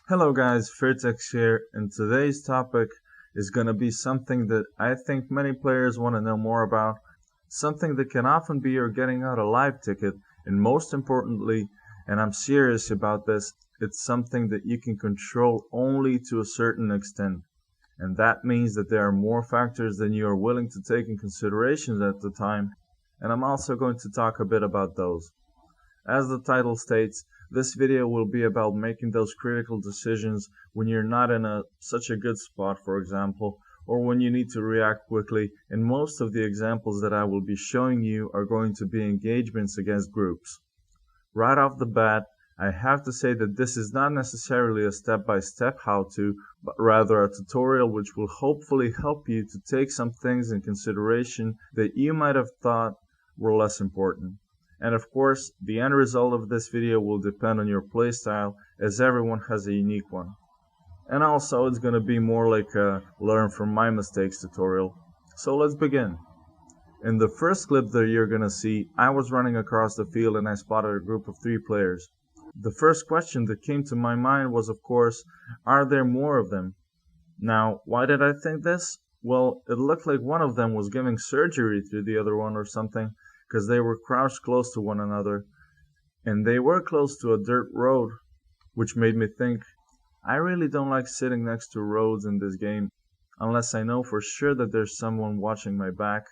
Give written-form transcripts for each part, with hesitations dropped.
Hello guys, Fairtex here, and today's topic is going to be something that I think many players want to know more about, something that can often be your getting out alive ticket, and most importantly, and I'm serious about this, it's something that you can control only to a certain extent. And that means that there are more factors than you are willing to take in consideration at the time, and I'm also going to talk a bit about those. As the title states, this video will be about making those critical decisions when you're not in such a good spot, for example, or when you need to react quickly, and most of the examples that I will be showing you are going to be engagements against groups. Right off the bat, I have to say that this is not necessarily a step-by-step how-to, but rather a tutorial which will hopefully help you to take some things in consideration that you might have thought were less important. And of course, the end result of this video will depend on your playstyle, as everyone has a unique one. And also, it's gonna be more like a learn from my mistakes tutorial. So let's begin. In the first clip that you're gonna see, I was running across the field and I spotted a group of 3 players. The first question that came to my mind was, of course, are there more of them? Now, why did I think this? Well, it looked like one of them was giving surgery to the other one or something, because they were crouched close to one another, and they were close to a dirt road, which made me think, I really don't like sitting next to roads in this game, unless I know for sure that there's someone watching my back.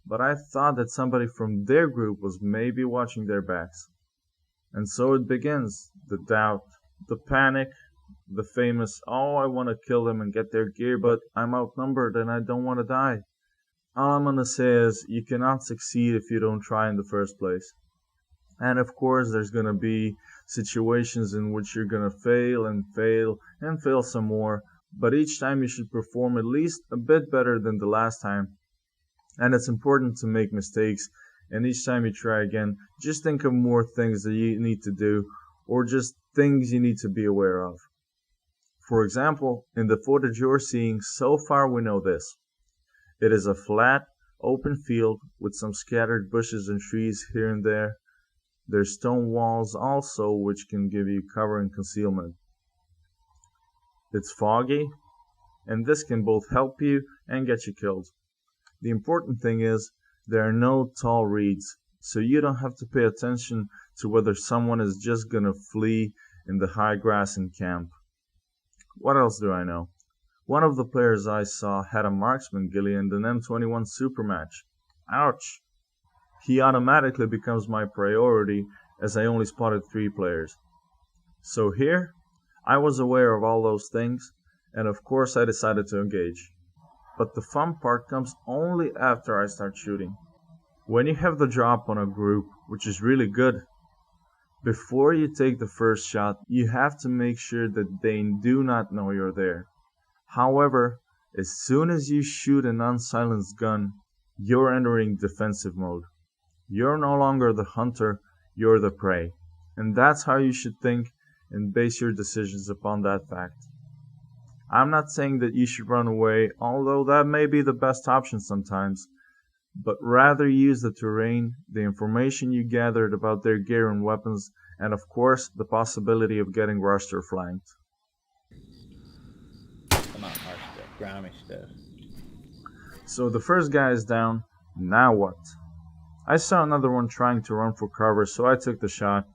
But I thought that somebody from their group was maybe watching their backs. And so it begins, the doubt, the panic, the famous, oh, I want to kill them and get their gear, but I'm outnumbered and I don't want to die. All I'm gonna say is, you cannot succeed if you don't try in the first place. And of course, there's gonna be situations in which you're gonna fail and fail and fail some more, but each time you should perform at least a bit better than the last time. And it's important to make mistakes, and each time you try again, just think of more things that you need to do, or just things you need to be aware of. For example, in the footage you're seeing, so far we know this. It is a flat, open field with some scattered bushes and trees here and there. There's stone walls also which can give you cover and concealment. It's foggy, and this can both help you and get you killed. The important thing is, there are no tall reeds, so you don't have to pay attention to whether someone is just gonna flee in the high grass in camp. What else do I know? One of the players I saw had a marksman ghillie and an M21 super match. Ouch! He automatically becomes my priority as I only spotted 3 players. So here, I was aware of all those things, and of course I decided to engage. But the fun part comes only after I start shooting. When you have the drop on a group, which is really good, before you take the first shot, you have to make sure that they do not know you're there. However, as soon as you shoot an unsilenced gun, you're entering defensive mode. You're no longer the hunter, you're the prey. And that's how you should think and base your decisions upon that fact. I'm not saying that you should run away, although that may be the best option sometimes, but rather use the terrain, the information you gathered about their gear and weapons, and of course the possibility of getting rushed or flanked. Come on, hard stuff, grimy stuff. So the first guy is down, now what? I saw another one trying to run for cover, so I took the shot.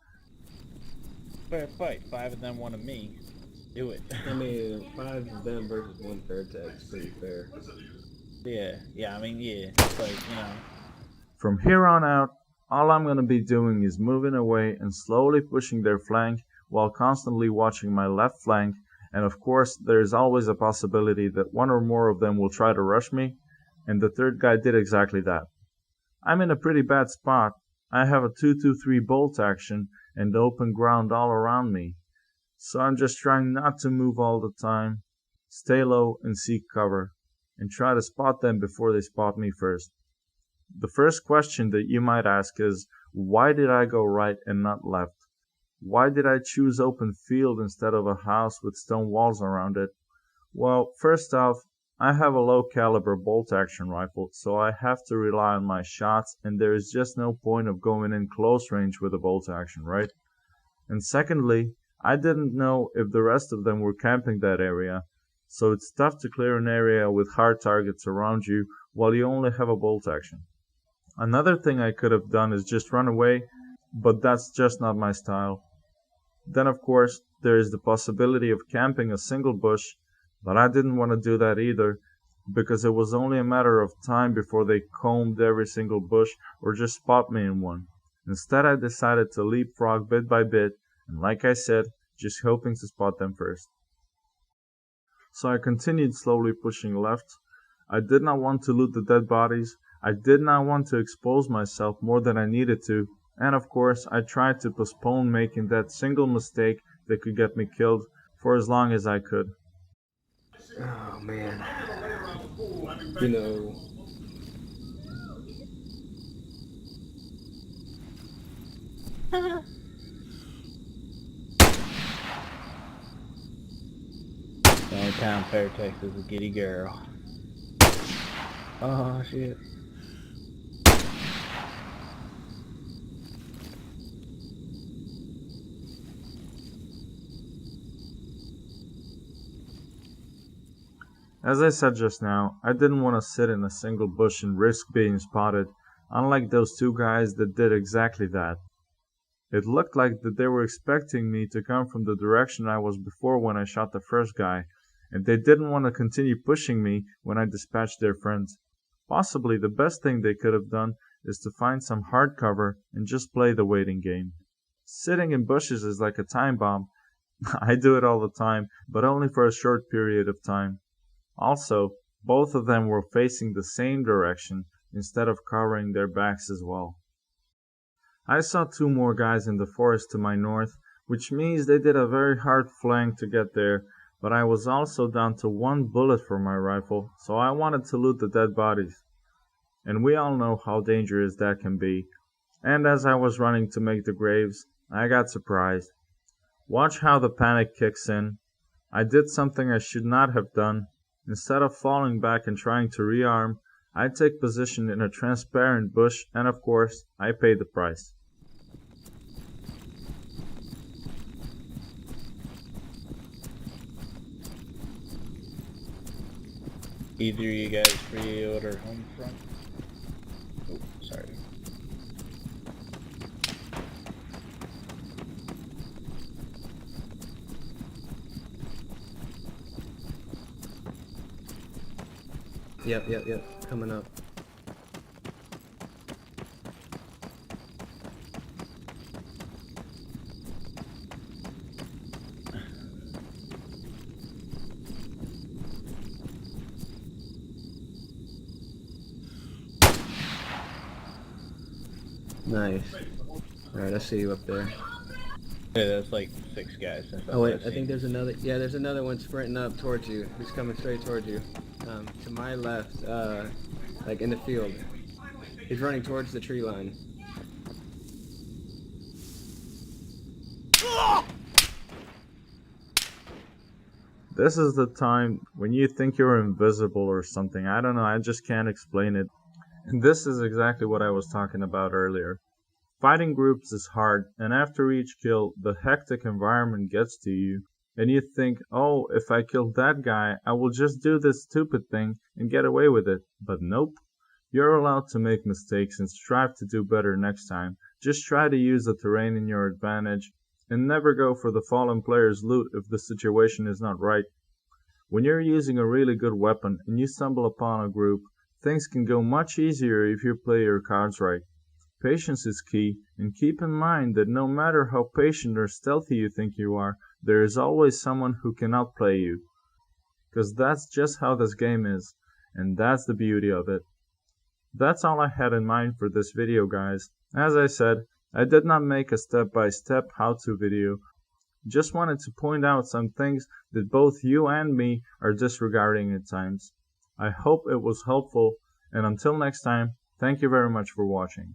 Fair fight, 5 of them, 1 of me. Do it. I mean, 5 of them versus 1 Fairtex, pretty fair. Yeah, I mean, yeah, it's like, you know. From here on out, all I'm gonna be doing is moving away and slowly pushing their flank while constantly watching my left flank, and of course there is always a possibility that 1 or more of them will try to rush me, and the third guy did exactly that. I'm in a pretty bad spot. I have a 2-2-3 bolt action and open ground all around me, so I'm just trying not to move all the time, stay low and seek cover, and try to spot them before they spot me first. The first question that you might ask is, why did I go right and not left? Why did I choose open field instead of a house with stone walls around it? Well, first off, I have a low caliber bolt action rifle, so I have to rely on my shots, and there is just no point of going in close range with a bolt action, right? And secondly, I didn't know if the rest of them were camping that area, so it's tough to clear an area with hard targets around you while you only have a bolt action. Another thing I could have done is just run away, but that's just not my style. Then of course, there is the possibility of camping a single bush, but I didn't want to do that either, because it was only a matter of time before they combed every single bush or just spot me in one. Instead, I decided to leapfrog bit by bit, and like I said, just hoping to spot them first. So I continued slowly pushing left. I did not want to loot the dead bodies, I did not want to expose myself more than I needed to, and of course I tried to postpone making that single mistake that could get me killed for as long as I could. Oh man. You know, Downtown Fairtex is a giddy girl. Oh shit. As I said just now, I didn't want to sit in a single bush and risk being spotted, unlike those two guys that did exactly that. It looked like that they were expecting me to come from the direction I was before when I shot the first guy, and they didn't want to continue pushing me when I dispatched their friends. Possibly the best thing they could have done is to find some hard cover and just play the waiting game. Sitting in bushes is like a time bomb. I do it all the time, but only for a short period of time. Also, both of them were facing the same direction instead of covering their backs as well. I saw two more guys in the forest to my north, which means they did a very hard flank to get there, but I was also down to one bullet for my rifle, so I wanted to loot the dead bodies. And we all know how dangerous that can be. And as I was running to make the graves, I got surprised. Watch how the panic kicks in. I did something I should not have done. Instead of falling back and trying to rearm, I take position in a transparent bush, and of course, I paid the price. Either you guys pre-order home front? Oh, sorry. Yep. Coming up. Nice. Alright, I see you up there. Yeah, that's like 6 guys. Since Oh wait, I've I think seen. there's another. Yeah, there's another one sprinting up towards you. He's coming straight towards you. To my left, like in the field. He's running towards the tree line. This is the time when you think you're invisible or something. I don't know, I just can't explain it. And this is exactly what I was talking about earlier. Fighting groups is hard, and after each kill, the hectic environment gets to you, and you think, oh, if I kill that guy, I will just do this stupid thing and get away with it. But nope. You're allowed to make mistakes and strive to do better next time. Just try to use the terrain in your advantage, and never go for the fallen player's loot if the situation is not right. When you're using a really good weapon and you stumble upon a group, things can go much easier if you play your cards right. Patience is key, and keep in mind that no matter how patient or stealthy you think you are, there is always someone who can outplay you. 'Cause that's just how this game is, and that's the beauty of it. That's all I had in mind for this video, guys. As I said, I did not make a step-by-step how-to video. Just wanted to point out some things that both you and me are disregarding at times. I hope it was helpful, and until next time, thank you very much for watching.